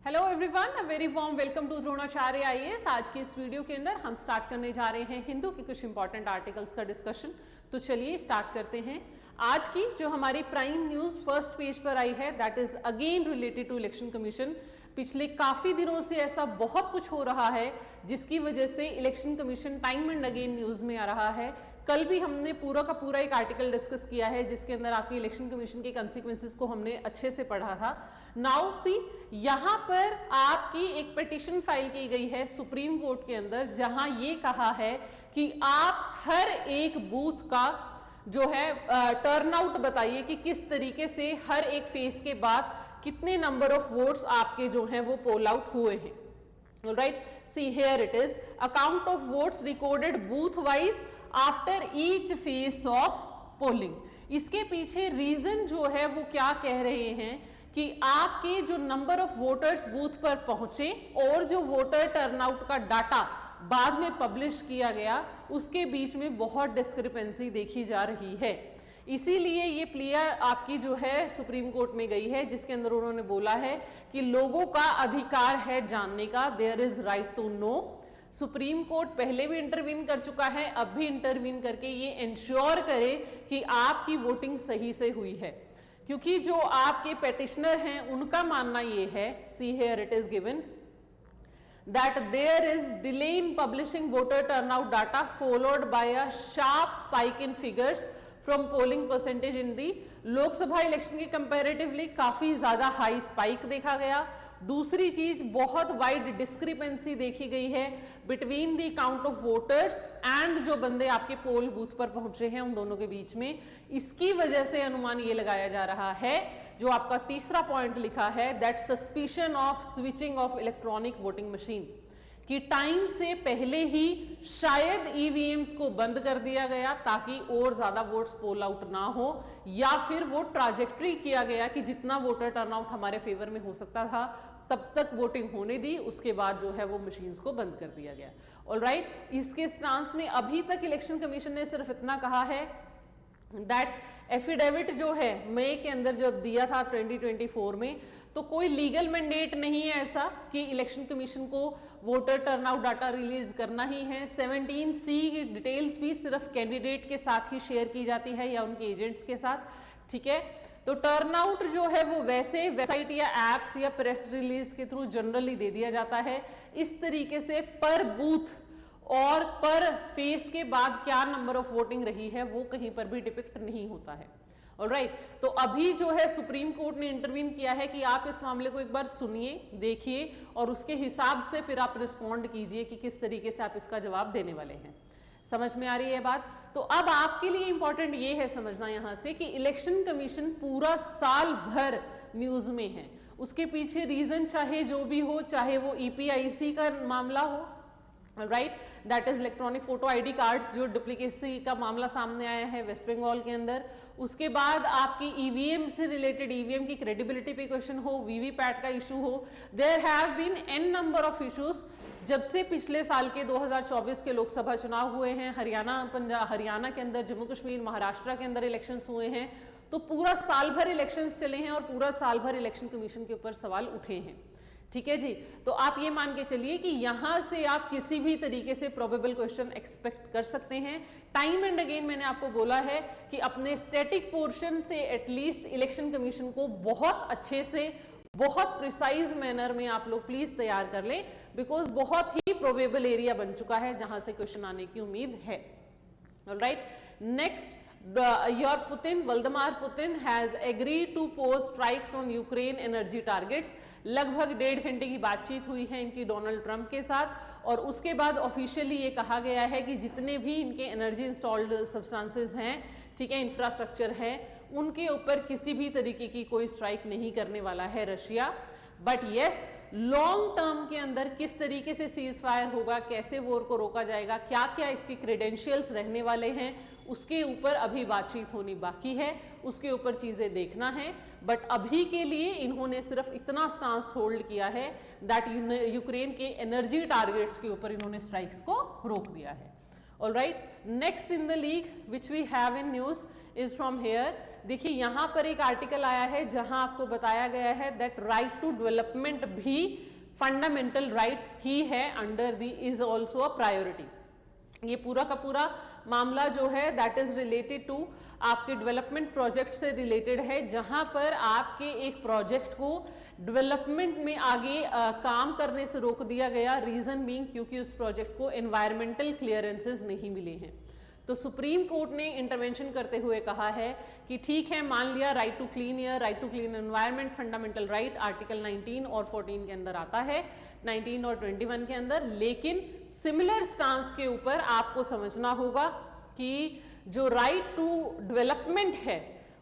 Hello everyone, a very warm welcome to Dronacharya IAS. आज की इस वीडियो के अंदर हम स्टार्ट करने जा रहे हैं हिंदू के कुछ इंपॉर्टेंट आर्टिकल्स का डिस्कशन। तो चलिए स्टार्ट करते हैं। आज की जो हमारी प्राइम न्यूज फर्स्ट पेज पर आई है that is again related to election commission. पिछले काफी दिनों से ऐसा बहुत कुछ हो रहा है जिसकी वजह से election commission time and again news में आ रहा है। कल भी हमने पूरा का पूरा एक आर्टिकल डिस्कस किया है जिसके अंदर आपकी इलेक्शन कमीशन के कंसिक्वेंसेस को हमने अच्छे से पढ़ा था। नाउ सी, यहां पर आपकी एक पिटीशन फाइल की गई है सुप्रीम कोर्ट के अंदर जहां ये कहा है कि आप हर एक बूथ का जो है टर्नआउट बताइए कि किस तरीके से हर एक फेज के बाद कितने नंबर ऑफ वोट्स आपके जो हैं वो पोल आउट हुए हैं। Alright, C here it is account of votes recorded booth wise after each phase of polling. इसके पीछे रीजन जो है वो क्या कह रहे हैं कि आपके जो नंबर ऑफ वोटर्स बूथ पर पहुंचे और जो वोटर टर्नआउट का डाटा बाद में पब्लिश किया गया उसके बीच में बहुत डिस्क्रिपेंसी देखी जा रही है। इसीलिए ये प्लेयर आपकी जो है सुप्रीम कोर्ट में गई है जिसके अंदर उन्होंने बोला है कि लोगों का अधिकार है जानने का, there is right to know. Supreme court पहले भी इंटरवीन कर चुका है, अब भी इंटरवीन करके ये इंश्योर करे कि आपकी वोटिंग सही से हुई है। क्योंकि जो आपके पेटिशनर हैं उनका मानना ये है, सी here it is given that there is delay in publishing voter turnout data followed by a sharp spike in figures from polling percentage in the Lok Sabha election के कंपैरेटिवली काफी ज्यादा हाई स्पाइक देखा गया। दूसरी चीज, बहुत वाइड डिस्क्रिपेंसी देखी गई है between the count of voters and जो बंदे आपके पोल बूथ पर पहुंचे हैं उन दोनों के बीच में। इसकी वजह से अनुमान ये लगाया जा रहा है, जो आपका तीसरा पॉइंट लिखा है, that suspicion of switching off electronic voting machine, कि टाइम से पहले ही शायद ईवीएम्स को बंद कर दिया गया ताकि और ज्यादा वोट्स पोल आउट ना हो, या फिर वो ट्राजेक्टरी किया गया कि जितना वोटर टर्नआउट हमारे फेवर में हो सकता था तब तक वोटिंग होने दी, उसके बाद जो है वो मशीन्स को बंद कर दिया गया। ऑलराइट, इसके स्टांस में अभी तक इलेक्शन कमीशन ने सिर्फ इतना कहा है दैट एफिडेविट जो है मई के अंदर जब दिया था 2024 में, तो कोई लीगल मैंडेट नहीं है ऐसा कि इलेक्शन कमीशन को वोटर टर्नआउट डाटा रिलीज करना ही है। 17C की डिटेल्स भी सिर्फ कैंडिडेट के साथ ही शेयर की जाती है या उनके एजेंट्स के साथ, ठीक है। तो टर्नआउट जो है वो वैसे वेबसाइट या एप्स या प्रेस रिलीज के थ्रू जनरली दे दिया जाता है। इस तरीके से पर बूथ और पर फेस के बाद क्या नंबर ऑफ वोटिंग रही है वो कहीं पर भी डिपिक्ट नहीं होता है। ऑलराइट, तो अभी जो है सुप्रीम कोर्ट ने इंटरवीन किया है कि आप इस मामले को एक बार सुनिए, देखिए और उसके हिसाब से फिर आप रिस्पॉन्ड कीजिए कि किस तरीके से आप इसका जवाब देने वाले हैं। समझ में आ रही है बात? तो अब आपके लिए इंपॉर्टेंट ये है समझना यहां से कि इलेक्शन कमीशन पूरा साल भर न्यूज में है। उसके पीछे रीजन चाहे जो भी हो, चाहे वो ईपीआईसी का मामला हो, right, that is electronic photo ID cards, जो डुप्लीकेसी का मामला सामने आया है वेस्ट बंगाल के अंदर। उसके बाद आपकी ईवीएम से रिलेटेड ईवीएम की क्रेडिबिलिटी पे क्वेश्चन हो, वीवीपैट का इशू हो, there have been an number of issues जब से पिछले साल के 2024 के लोकसभा चुनाव हुए हैं। हरियाणा के अंदर, जम्मू कश्मीर, महाराष्ट्र के अंदर इलेक्शंस हुए हैं। तो पूरा साल भर इलेक्शंस चले हैं और पूरा साल भर इलेक्शन कमीशन के ऊपर सवाल उठे हैं, ठीक है जी। तो आप ये मान के चलिए कि यहां से आप किसी भी तरीके से प्रोबेबल क्वेश्चन एक्सपेक्ट कर सकते हैं। टाइम एंड अगेन मैंने आपको बोला है कि अपने स्टैटिक पोर्शन से एटलीस्ट इलेक्शन कमीशन को बहुत अच्छे से, बहुत प्रिसाइज मैनर में आप लोग प्लीज तैयार कर लें, बिकॉज बहुत ही प्रोबेबल एरिया बन चुका है जहां से क्वेश्चन आने की उम्मीद है। Alright, next, your Putin, Vladimir Putin has agreed to pose strikes on Ukraine energy targets। लगभग 1.5 घंटे की बातचीत हुई है इनकी डोनाल्ड ट्रंप के साथ और उसके बाद ऑफिशियली ये कहा गया है कि जितने भी इनके एनर्जी इंस्टॉल्ड सब्सटेंसेस हैं, ठीक है, इंफ्रास्ट्रक्चर है, उनके ऊपर किसी भी तरीके की कोई स्ट्राइक नहीं करने वाला है Russia. But yes, long term के अंदर किस तरीके से सीज फायर होगा, कैसे वॉर को रोका जाएगा, क्या क्या इसके क्रेडेंशियल्स रहने वाले हैं, उसके ऊपर अभी बातचीत होनी बाकी है, उसके ऊपर चीजें देखना है। बट अभी के लिए इन्होंने सिर्फ इतना स्टांस होल्ड किया है दैट यूक्रेन के एनर्जी टारगेट्स के ऊपर इन्होंने स्ट्राइक्स को रोक दिया है। Alright, next in the league which we have in news is from here देखिए यहाँ पर एक आर्टिकल आया है जहां आपको बताया गया है दैट राइट टू डेवलपमेंट भी फंडामेंटल राइट ही है under the is also a priority. ये पूरा का पूरा मामला जो है दैट इज रिलेटेड टू आपके डेवलपमेंट प्रोजेक्ट से रिलेटेड है, जहां पर आपके एक प्रोजेक्ट को डेवलपमेंट में आगे काम करने से रोक दिया गया, रीजन बीइंग क्योंकि उस प्रोजेक्ट को एनवायरमेंटल क्लियरेंसेस नहीं मिले हैं। तो सुप्रीम कोर्ट ने इंटरवेंशन करते हुए कहा है कि ठीक है, मान लिया right to clean air, right to clean environment, fundamental right article 19 और 14 के अंदर आता है, 19 और 21 के अंदर, लेकिन सिमिलर स्टांस के ऊपर आपको समझना होगा कि जो राइट टू डेवलपमेंट है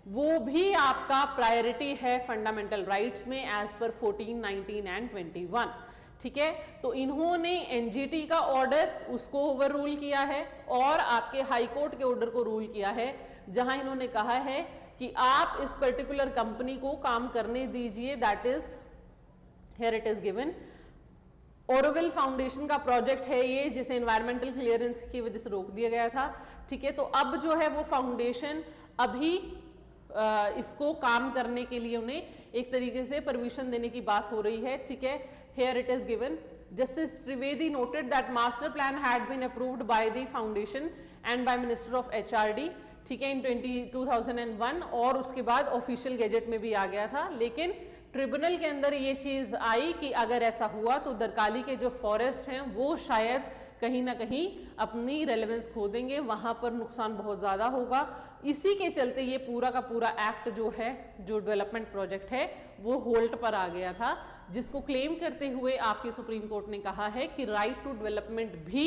वो भी आपका प्रायोरिटी है फंडामेंटल राइट्स में एज पर 14, 19 एंड 21। ठीक है, तो इन्होंने एनजीटी का ऑर्डर उसको ओवर रूल किया है और आपके हाई कोर्ट के ऑर्डर को रूल किया है, जहां इन्होंने कहा है कि आप इस पर्टिकुलर कंपनी को काम करने दीजिए। That is here it is given, Auroville foundation का प्रोजेक्ट है ये, जिसे एनवायरमेंटल क्लियरेंस की वजह से रोक दिया गया था। ठीक है, तो अब जो है वो फाउंडेशन अभी इसको काम करने के लिए उन्हें एक तरीके से परमिशन देने की बात हो रही है। ठीक है, here it is given, Justice Trivedi noted that master plan had been approved by the foundation and by Minister of HRD, ठीक है, in 2001 और उसके बाद ऑफिशियल गैजेट में भी आ गया था। लेकिन ट्रिब्यूनल के अंदर ये चीज आई कि अगर ऐसा हुआ तो दरकाली के जो फॉरेस्ट हैं वो शायद कहीं ना कहीं अपनी रेलेवेंस खो देंगे, वहां पर नुकसान बहुत ज्यादा होगा। इसी के चलते ये पूरा का पूरा एक्ट जो है, जो डेवलपमेंट प्रोजेक्ट है, वो होल्ड पर आ गया था, जिसको क्लेम करते हुए आपकी सुप्रीम कोर्ट ने कहा है कि राइट टू डेवलपमेंट भी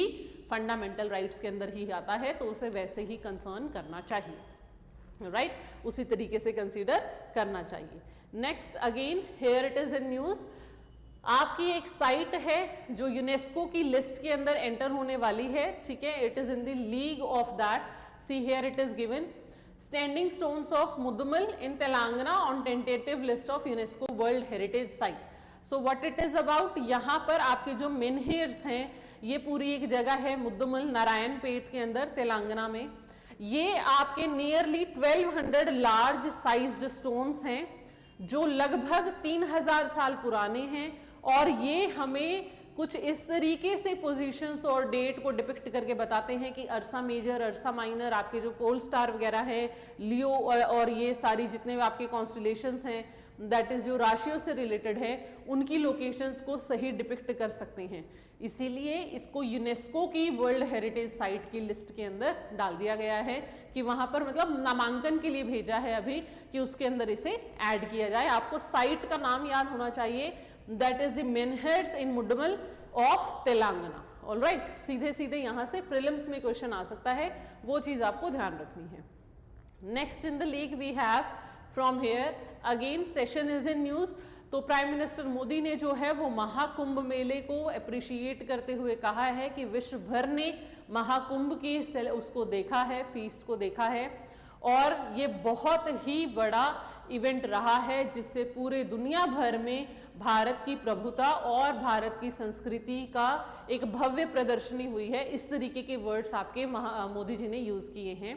फंडामेंटल राइट्स के अंदर ही आता है, तो उसे वैसे ही कंसर्न करना चाहिए, राइट, उसी तरीके से कंसीडर करना चाहिए। Next again here it is in news, आपकी एक साइट है जो यूनेस्को की लिस्ट के अंदर एंटर होने वाली है। ठीक है, it is in the league of that, see here it is given, standing stones of Mudmal in Telangana on tentative list of UNESCO world heritage site. So what it is about, यहाँ पर आपके जो मेनहियर्स हैं, ये पूरी एक जगह है मुदमल नारायणपेट के अंदर तेलंगाना में। ये आपके नियरली 1200 लार्ज साइज्ड स्टोन्स हैं जो लगभग 3000 साल पुराने हैं, और ये हमें कुछ इस तरीके से पोजीशंस और डेट को डिपिक्ट करके बताते हैं कि अर्सा मेजर, अर्सा माइनर, आपके जो पोल स्टार वगैरह हैं, लियो और ये सारी जितने भी आपके कॉन्स्टलेशंस हैं, दैट इज जो राशियों से रिलेटेड है, उनकी लोकेशंस को सही डिपिक्ट कर सकते हैं। इसीलिए इसको यूनेस्को की वर्ल्ड हेरिटेज साइट की लिस्ट के अंदर डाल दिया गया है कि वहां पर मतलब नामांकन के लिए भेजा है अभी कि उसके अंदर इसे ऐड किया जाए। आपको साइट का नाम याद होना चाहिए, that is the menhirs in Mudmal of Telangana. Alright, सीधे सीधे यहां से प्रीलिम्स में क्वेश्चन आ सकता है, वो चीज आपको ध्यान रखनी है। Next in the league we have from here again session is in news. तो प्राइम मिनिस्टर मोदी ने जो है वो महाकुंभ मेले को अप्रिशिएट करते हुए कहा है कि विश्व भर ने महाकुंभ की उसको देखा है, फीस्ट को देखा है, और ये बहुत ही बड़ा इवेंट रहा है जिससे पूरे दुनिया भर में भारत की प्रभुता और भारत की संस्कृति का एक भव्य प्रदर्शनी हुई है। इस तरीके के वर्ड्स आपके मोदी जी ने यूज किए हैं।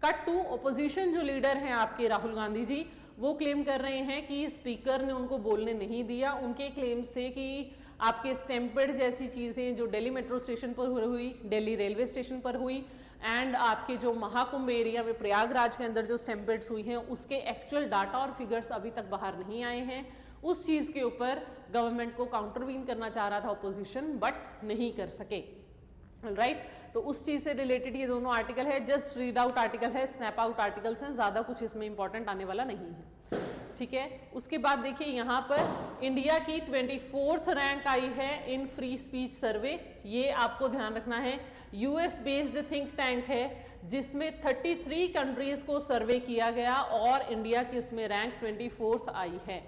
कट टू ऑपोजिशन जो लीडर हैं आपके राहुल गांधी जी, वो क्लेम कर रहे हैं कि स्पीकर ने उनको बोलने नहीं दिया। उनके क्लेम्स थे कि आपके स्टैम्पेड जैसी चीजें जो दिल्ली मेट्रो स्टेशन पर हुई, दिल्ली रेलवे स्टेशन पर हुई, एंड आपके जो महाकुंभ एरिया में प्रयागराज के अंदर जो स्टैम्पेड्स हुई हैं, उसके एक्चुअल डाटा और फिगर्स अभी तक बाहर नहीं आए हैं। उस चीज के ऊपर गवर्नमेंट को काउंटरवीन करना चाह रहा था ऑपोजिशन, बट नहीं कर सके। राइट, तो उस चीज से रिलेटेड ये दोनों आर्टिकल है, जस्ट रीड आउट आर्टिकल है, स्नैप आउट आर्टिकल्स हैं, ज्यादा कुछ इसमें इंपॉर्टेंट आने वाला नहीं है। ठीक है, उसके बाद देखिए यहाँ पर इंडिया की 24th रैंक आई है इन फ्री स्पीच सर्वे। ये आपको ध्यान रखना है, यूएस बेस्ड थिंक टैंक है जिसमें 33 कंट्रीज को सर्वे किया गया और इंडिया की उसमें रैंक 24th आई है।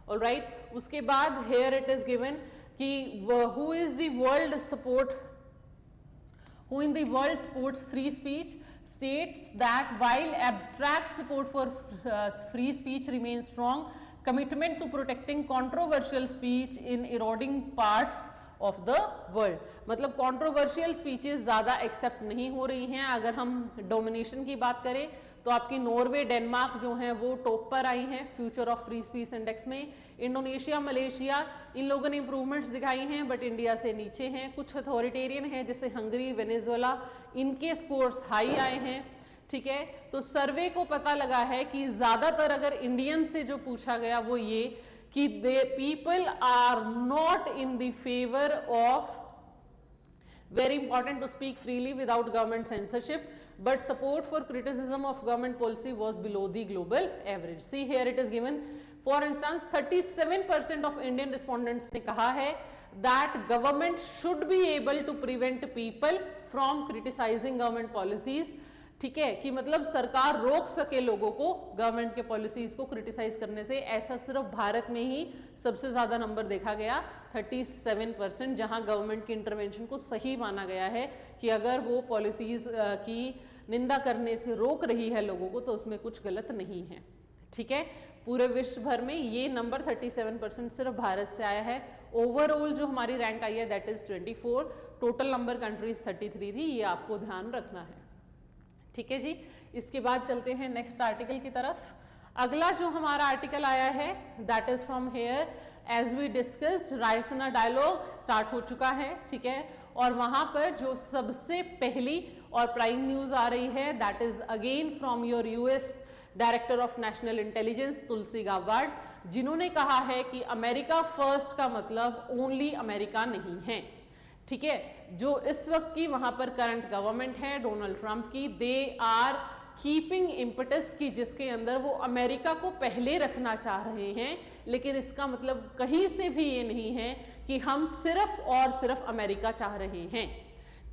ऑलराइट, उसके बाद हेयर इट इज गिवन कि who is the world support who in the world supports free speech, states that while abstract support for free speech remains strong, commitment to protecting controversial speech in eroding parts of the world, मतलब controversial speeches ज़्यादा accept नहीं हो रही हैं। अगर हम domination की बात करें, तो आपकी नॉर्वे, डेनमार्क जो है वो टॉप पर आई हैं future of free speech index में। इंडोनेशिया, मलेशिया, इन लोगों ने इंप्रूवमेंट्स दिखाई हैं बट इंडिया से नीचे हैं। कुछ अथॉरिटेरियन हैं जैसे हंगरी, वेनेजुएला, इनके स्कोर्स हाई आए हैं। ठीक है, तो सर्वे को पता लगा है कि ज्यादातर अगर इंडियन से जो पूछा गया वो ये कि they people are not in the favour of, very important to speak freely without government censorship, but support for criticism of government policy was below the global average. See here it is given, for instance 37% of Indian respondents ने कहा है that government should be able to prevent people from criticizing government policies. ठीक है, कि मतलब सरकार रोक सके लोगों को गवर्नमेंट के पॉलिसीज को क्रिटिसाइज करने से। ऐसा सिर्फ भारत में ही सबसे ज्यादा नंबर देखा गया 37%, जहां गवर्नमेंट की इंटरवेंशन को सही माना गया है कि अगर वो पॉलिसीज की निंदा करने से रोक रही है लोगों को तो उसमें कुछ गलत नहीं है। ठीक है, पूरे विश्व भर में ये नंबर 37% सिर्फ भारत से आया है। ओवरऑल जो हमारी रैंक आई है that is 24, total number countries 33 थी, ये आपको ध्यान रखना है। ठीक है जी, इसके बाद चलते हैं नेक्स्ट आर्टिकल की तरफ। अगला जो हमारा आर्टिकल आया है that is from here, as we discussed Raisina dialogue start हो चुका है। ठीक है, और वहां पर जो सबसे पहली और प्राइम न्यूज आ रही है that is again from your US director of national intelligence Tulsi Gabbard, जिन्होंने कहा है कि अमेरिका फर्स्ट का मतलब ओनली अमेरिका नहीं है। ठीक है, जो इस वक्त की वहां पर करंट गवर्नमेंट है डोनाल्ड ट्रंप की, दे आर कीपिंग इम्पटस की जिसके अंदर वो अमेरिका को पहले रखना चाह रहे हैं, लेकिन इसका मतलब कहीं से भी ये नहीं है कि हम सिर्फ और सिर्फ अमेरिका चाह रहे हैं।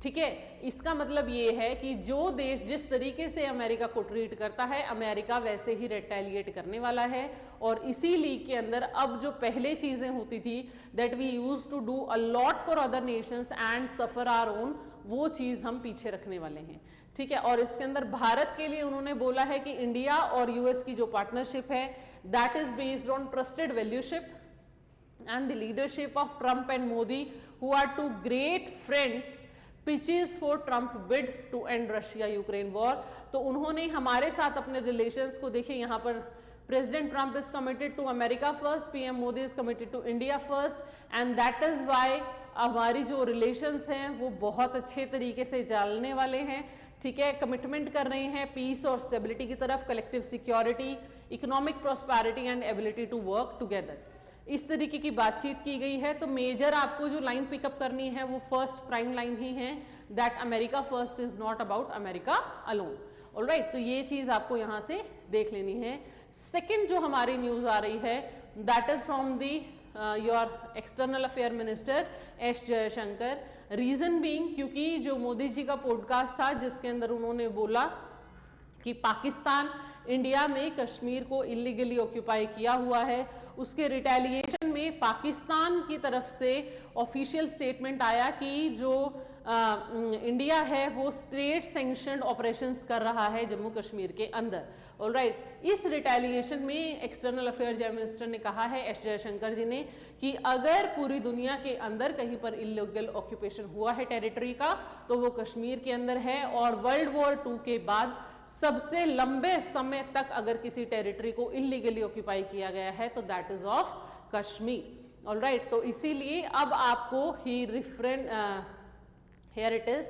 ठीक है, इसका मतलब ये है कि जो देश जिस तरीके से अमेरिका को ट्रीट करता है अमेरिका वैसे ही रिटेलिएट करने वाला है। और इसी लीग के अंदर अब जो पहले चीजें होती थी that we use to do a lot for other nations and suffer our own, वो चीज हम पीछे रखने वाले हैं। ठीक है, और इसके अंदर भारत के लिए उन्होंने बोला है कि इंडिया और यूएस की जो पार्टनरशिप है that is based on trusted valueship and the leadership of Trump and Modi, who are two great friends, pitches for Trump bid to end Russia-Ukraine war। तो उन्होंने हमारे साथ अपने रिलेशंस को देखिए, यहाँ पर president Trump is committed to America first, PM Modi is committed to India first, and that is why हमारी जो रिलेशंस हैं वो बहुत अच्छे तरीके से चलने वाले हैं। ठीक है, कमिटमेंट कर रहे हैं पीस और स्टेबिलिटी की तरफ, collective security, economic prosperity and ability to work together, इस तरीके की बातचीत की गई है। तो मेजर आपको जो लाइन पिकअप करनी है वो फर्स्ट प्राइम लाइन ही है, that America first is not about America alone. Alright, तो ये चीज आपको यहां से देख लेनी है। सेकंड जो हमारी न्यूज आ रही है that is from the your external affair minister S Jaishankar. Reason being, क्योंकि जो मोदी जी का पॉडकास्ट था जिसके अंदर उन्होंने बोला कि पाकिस्तान इंडिया में कश्मीर को इलीगली ऑक्यूपाई किया हुआ है, उसके रिटेलिएशन में पाकिस्तान की तरफ से ऑफिशियल स्टेटमेंट आया कि जो इंडिया है वो स्टेट सैंक्शनड ऑपरेशंस कर रहा है जम्मू कश्मीर के अंदर। ऑलराइट, इस रिटेलिएशन में एक्सटर्नल अफेयर मिनिस्टर ने कहा है एस जयशंकर जी ने कि अगर पूरी दुनिया के अंदर कहीं पर इलीगल ऑक्यूपेशन हुआ है टेरिटरी का तो वो कश्मीर के अंदर है, और वर्ल्ड वॉर 2 के बाद सबसे लंबे समय तक अगर किसी टेरिटरी को इलीगली ऑक्यूपाई किया गया है तो that is of Kashmir. Alright, तो इसीलिए अब आपको ही reference here it is,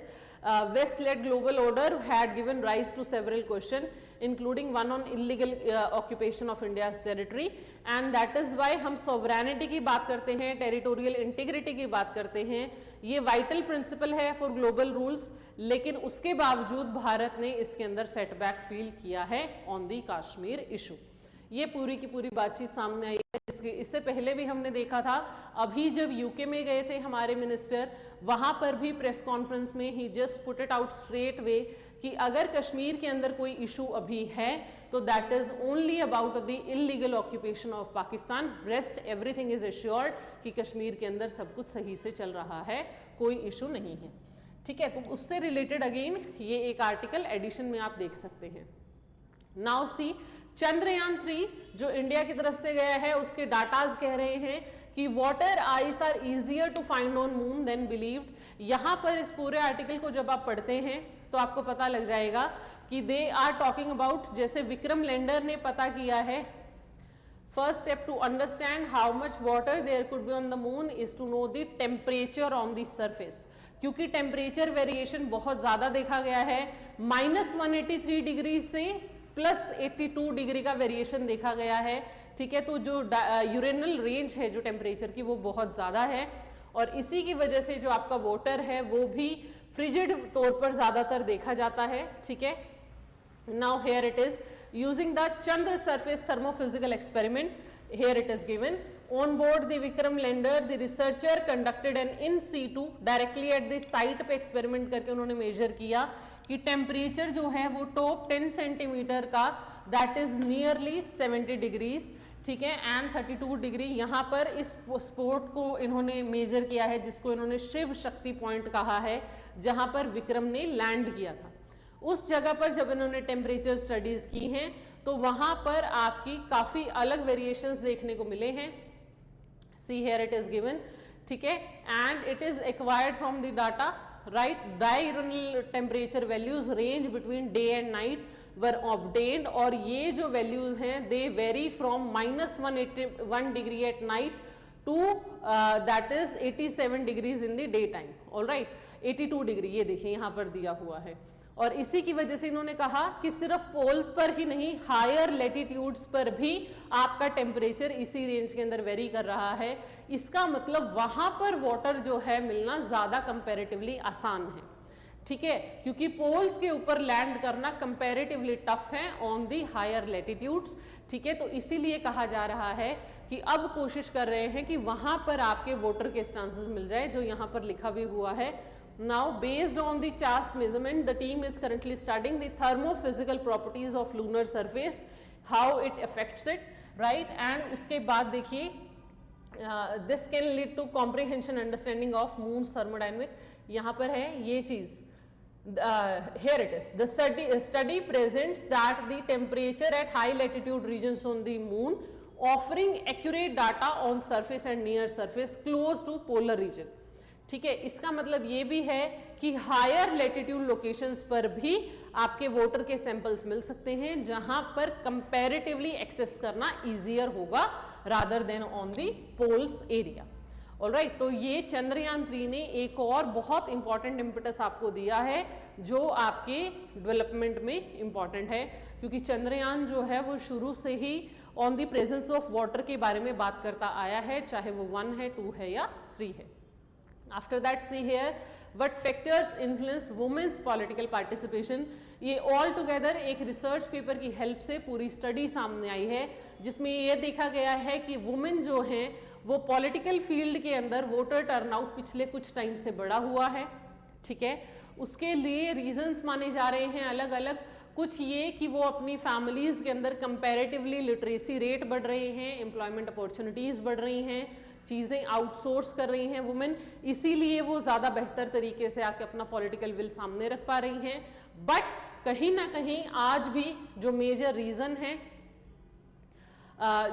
West-led global order had given rise to several questions, including one on illegal occupation of India's territory, and that is why हम sovereignty की बात करते हैं, territorial integrity की बात करते हैं, ये vital principle है for global rules, लेकिन उसके बावजूद भारत ने इसके अंदर setback feel किया है on the Kashmir issue। ये पूरी की पूरी बातचीत सामने आई है। इससे पहले भी हमने देखा था, अभी जब यूके में गए थे हमारे मिनिस्टर, वहां पर भी प्रेस कॉन्फ्रेंस में ही just put it out straight way कि अगर कश्मीर के अंदर कोई इशू अभी है तो that is only about the illegal occupation of Pakistan, rest everything is assured कि कश्मीर के अंदर सब कुछ सही से चल रहा है, कोई इशू नहीं है। ठीक है, तो उससे रिलेटेड अगेन ये एक आर्टिकल एडिशन में आप देख सकते हैं। नाउ सी, चंद्रयान 3 जो इंडिया की तरफ से गया है उसके डाटाज कह रहे हैं कि water ice are easier to find on moon than believed. यहां पर इस पूरे आर्टिकल को जब आप पढ़ते हैं तो आपको पता लग जाएगा कि दे आर टॉकिंग अबाउट, जैसे विक्रम लैंडर ने पता किया है, first step to understand how much water there could be on the moon is to know the temperature on the surface, क्योंकि टेम्परेचर वेरिएशन बहुत ज्यादा देखा गया है, -183 डिग्री से +82 डिग्री का वेरिएशन देखा गया है, ठीक है। तो जो यूरेनल रेंज है जो टेम्परेचर की वो बहुत ज्यादा है, और इसी की वजह से जो आपका वाटर है वो भी फ्रिजिड तौर पर ज्यादातर देखा जाता है, ठीक है। Now here it is using the Chandra surface thermophysical experiment, here it is given on board the Vikram lander the researcher conducted an in situ directly at the site पे एक्सपेरिमेंट करके उन्होंने मेजर किया कि temperature जो है वो top 10 centimetre का that is nearly 70 degrees, ठीक है, एंड 32 डिग्री यहाँ पर इस स्पॉट को इन्होंने मेजर किया है जिसको इन्होंने शिव शक्ति पॉइंट कहा है, जहाँ पर विक्रम ने लैंड किया था। उस जगह पर जब इन्होंने टेम्परेचर स्टडीज की हैं तो वहां पर आपकी काफी अलग वेरिएशंस देखने को मिले हैं। See here it is given, ठीक है, and it is acquired from the data, right? Diurnal temperature values range between day and night were obtained, और ये जो values हैं they vary from -181 degree at night to that is 87 degrees in the daytime, all right? 82 degree ये देखिए यहाँ पर दिया हुआ है, और इसी की वजह से इन्होंने कहा कि सिर्फ पोल्स पर ही नहीं, हायर लेटीट्यूड्स पर भी आपका टेम्परेचर इसी रेंज के अंदर वेरी कर रहा है। इसका मतलब वहां पर वाटर जो है मिलना ज्यादा कंपैरेटिवली आसान है, ठीक है, क्योंकि पोल्स के ऊपर लैंड करना कंपैरेटिवली टफ है ऑन दी हायर लेटीट्यूड्स, ठीक है। तो इसीलिए कहा जा रहा है कि अब कोशिश कर रहे हैं कि वहां पर आपके वाटर के चांसेस मिल जाए, जो यहाँ पर लिखा भी हुआ है। Now, based on the CHARS measurement, the team is currently studying the thermophysical properties of lunar surface, how it affects it, right? And उसके बाद देखिए, this can lead to comprehension understanding of moon's thermodynamic. यहाँ पर है ये चीज, here it is. The study presents that the temperature at high latitude regions on the moon offering accurate data on surface and near surface close to polar region. ठीक है, इसका मतलब ये भी है कि हायर लेटीट्यूड लोकेशंस पर भी आपके वाटर के सैंपल्स मिल सकते हैं जहां पर कंपैरेटिवली एक्सेस करना इजियर होगा rather than on the poles area. Alright, तो ये चंद्रयान 3 ने एक और बहुत इंपॉर्टेंट इम्पेटस आपको दिया है जो आपके डेवलपमेंट में इंपॉर्टेंट है, क्योंकि चंद्रयान जो है वो शुरू से ही on the presence of water के बारे में बात करता आया है, चाहे वो 1 है, 2 है या 3 है। After that, see here what factors influence women's political participation. ये all together एक रिसर्च पेपर की हेल्प से पूरी स्टडी सामने आई है जिसमें ये देखा गया है कि वुमेन जो हैं वो पॉलिटिकल फील्ड के अंदर वोटर टर्नआउट पिछले कुछ टाइम से बढ़ा हुआ है, ठीक है। उसके लिए रीजंस माने जा रहे हैं अलग अलग, कुछ ये कि वो अपनी फैमिलीज के अंदर कंपैरेटिवली लिटरेसी रेट बढ़ रहे हैं, एम्प्लॉयमेंट अपॉर्चुनिटीज बढ़ रही हैं, चीज़ें आउटसोर्स कर रही हैं वुमेन, इसीलिए वो ज़्यादा बेहतर तरीके से आके अपना पॉलिटिकल विल सामने रख पा रही हैं। बट कहीं ना कहीं आज भी जो मेजर रीज़न है,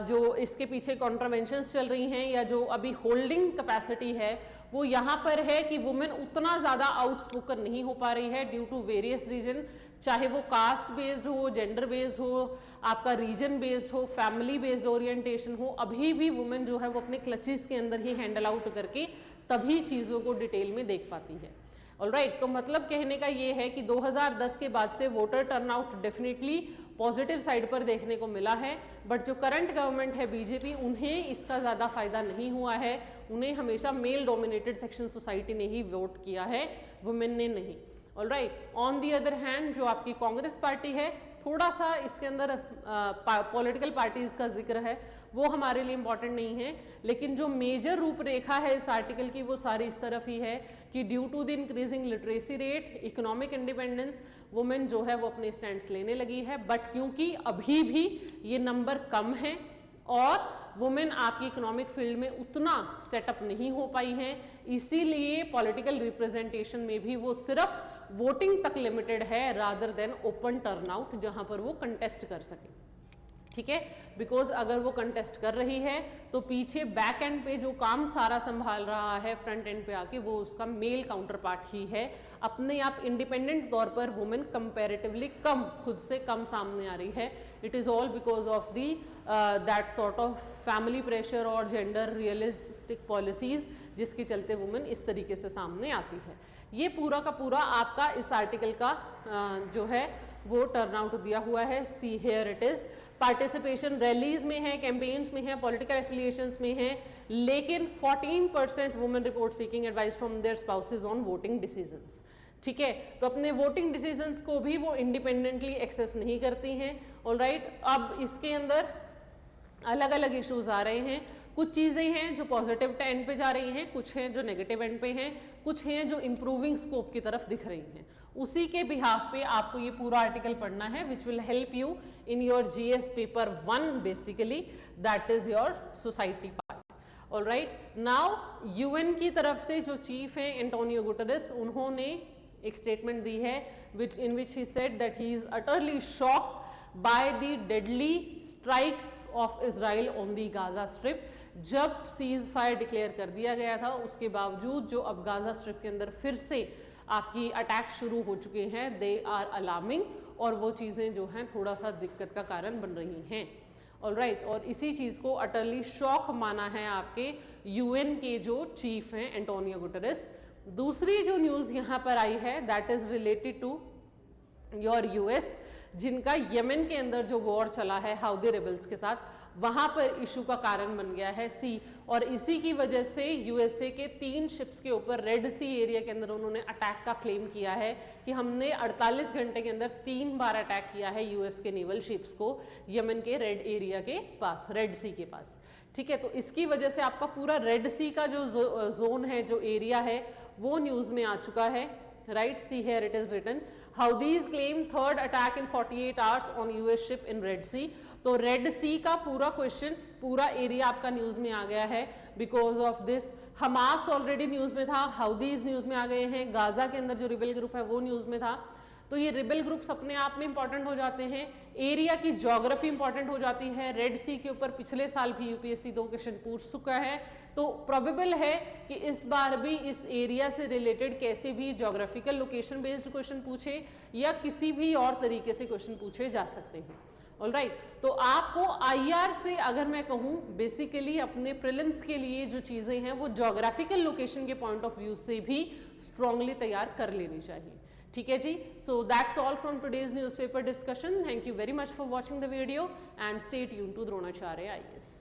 जो इसके पीछे कॉन्ट्रावेंशंस चल रही हैं या जो अभी होल्डिंग कैपेसिटी है, वो यहाँ पर है कि वुमेन उतना ज़्यादा आउटस्पोकन नहीं हो पा रही है ड्यू टू वेरियस रीजन, चाहे वो कास्ट बेस्ड हो, जेंडर बेस्ड हो, आपका रीजन बेस्ड हो, फैमिली बेस्ड ओरिएंटेशन हो, अभी भी वुमेन जो है वो अपने क्लचेस के अंदर ही हैंडल आउट करके तभी चीज़ों को डिटेल में देख पाती है। ऑलराइट, तो मतलब कहने का ये है कि 2010 के बाद से voter turnout definitely positive side पर देखने को मिला है, बट जो करंट गवर्नमेंट है बीजेपी, उन्हें इसका ज़्यादा फायदा नहीं हुआ है। उन्हें हमेशा मेल डोमिनेटेड सेक्शन सोसाइटी ने ही वोट किया है, वुमेन ने नहीं। Alright, on the other hand जो आपकी कांग्रेस पार्टी है, थोड़ा सा इसके अंदर पॉलिटिकल पार्टीज का जिक्र है, वो हमारे लिए इम्पॉर्टेंट नहीं है, लेकिन जो मेजर रूपरेखा है इस आर्टिकल की वो सारी इस तरफ ही है कि due to the increasing literacy rate, economic independence, women जो है वो अपने स्टैंड्स लेने लगी है। बट क्योंकि अभी भी ये नंबर कम है और वुमेन आपकी इकोनॉमिक फील्ड में उतना सेटअप नहीं हो पाई हैं, इसीलिए पॉलिटिकल रिप्रेजेंटेशन में भी वो सिर्फ वोटिंग तक लिमिटेड है रादर देन ओपन टर्नआउट जहां पर वो कंटेस्ट कर सके। ठीक है, बिकॉज अगर वो कंटेस्ट कर रही है तो पीछे बैक एंड पे जो काम सारा संभाल रहा है फ्रंट एंड पे आके वो उसका मेल काउंटर पार्ट ही है। अपने आप इंडिपेंडेंट तौर पर वुमेन कंपैरेटिवली कम, खुद से कम सामने आ रही है। It is all because of the that sort of family pressure और जेंडर रियलिस्टिक पॉलिसीज जिसके चलते वुमेन इस तरीके से सामने आती है। ये पूरा का पूरा आपका इस आर्टिकल का जो है वो टर्न आउट दिया हुआ है। सी here it is. Participation rallies में है, कैंपेन्स में है, पॉलिटिकल एफिलिएशंस में है, लेकिन 14% women report seeking advice from their spouses on voting decisions. ठीक है, तो अपने वोटिंग डिसीजंस को भी वो इंडिपेंडेंटली एक्सेस नहीं करती हैं। ऑलराइट, अब इसके अंदर अलग अलग इश्यूज आ रहे हैं। कुछ चीज़ें हैं जो पॉजिटिव एंड पे जा रही हैं, कुछ हैं जो नेगेटिव एंड पे हैं, कुछ हैं जो इंप्रूविंग स्कोप की तरफ दिख रही हैं। उसी के बिहाफ पे आपको ये पूरा आर्टिकल पढ़ना है which will help you in your GS paper 1 basically, that is your society part. Alright, now UN की तरफ से जो चीफ है एंटोनियो गुटेरेस, उन्होंने एक स्टेटमेंट दी है in which he said that he is utterly shocked by the deadly strikes of Israel on the Gaza Strip। जब cease fire declare कर दिया गया था उसके बावजूद जो अब गाजा स्ट्रिप के अंदर फिर से आपकी अटैक शुरू हो चुके हैं, दे आर अलार्मिंग, और वो चीज़ें जो हैं थोड़ा सा दिक्कत का कारण बन रही हैं। ऑलराइट, और इसी चीज़ को अटरली शॉक माना है आपके यूएन के जो चीफ हैं एंटोनियो गुटेरेस। दूसरी जो न्यूज़ यहाँ पर आई है that is related to your US, जिनका यमन के अंदर जो वॉर चला है हाउदी रेबल्स के साथ, वहां पर इशू का कारण बन गया है सी। और इसी की वजह से यूएसए के 3 शिप्स के ऊपर रेड सी एरिया के अंदर उन्होंने अटैक का क्लेम किया है कि हमने 48 घंटे के अंदर 3 बार अटैक किया है यूएस के नेवल शिप्स को यमन के रेड एरिया के पास, रेड सी के पास। ठीक है, तो इसकी वजह से आपका पूरा रेड सी का जो जोन है, जो एरिया है, वो न्यूज़ में आ चुका है। Right, see here it is written, Houthis claim third attack in 48 hours on US ship in Red Sea. तो रेड सी का पूरा क्वेश्चन, पूरा एरिया आपका न्यूज में आ गया है because of this. Hamas already news में था, हाउदीज न्यूज में आ गए हैं, गाजा के अंदर जो रिबेल ग्रुप है वो न्यूज में था। तो ये रिबेल ग्रुप्स अपने आप में इंपॉर्टेंट हो जाते हैं, एरिया की ज्योग्राफी इंपॉर्टेंट हो जाती है। रेड सी के ऊपर पिछले साल भी यूपीएससी 2 क्वेश्चन पूछ चुका है, तो प्रोबेबल है कि इस बार भी इस एरिया से रिलेटेड कैसे भी ज्योग्राफिकल लोकेशन बेस्ड क्वेश्चन पूछे या किसी भी और तरीके से क्वेश्चन पूछे जा सकते हैं। ऑलराइट, तो आपको आईआर से अगर मैं कहूँ बेसिकली अपने प्रीलिम्स के लिए जो चीज़ें हैं वो ज्योग्राफिकल लोकेशन के पॉइंट ऑफ व्यू से भी स्ट्रांगली तैयार कर लेनी चाहिए। ठीक है जी, so that's all from today's newspaper discussion. Thank you very much for watching the video and stay tuned to Dronacharya IAS।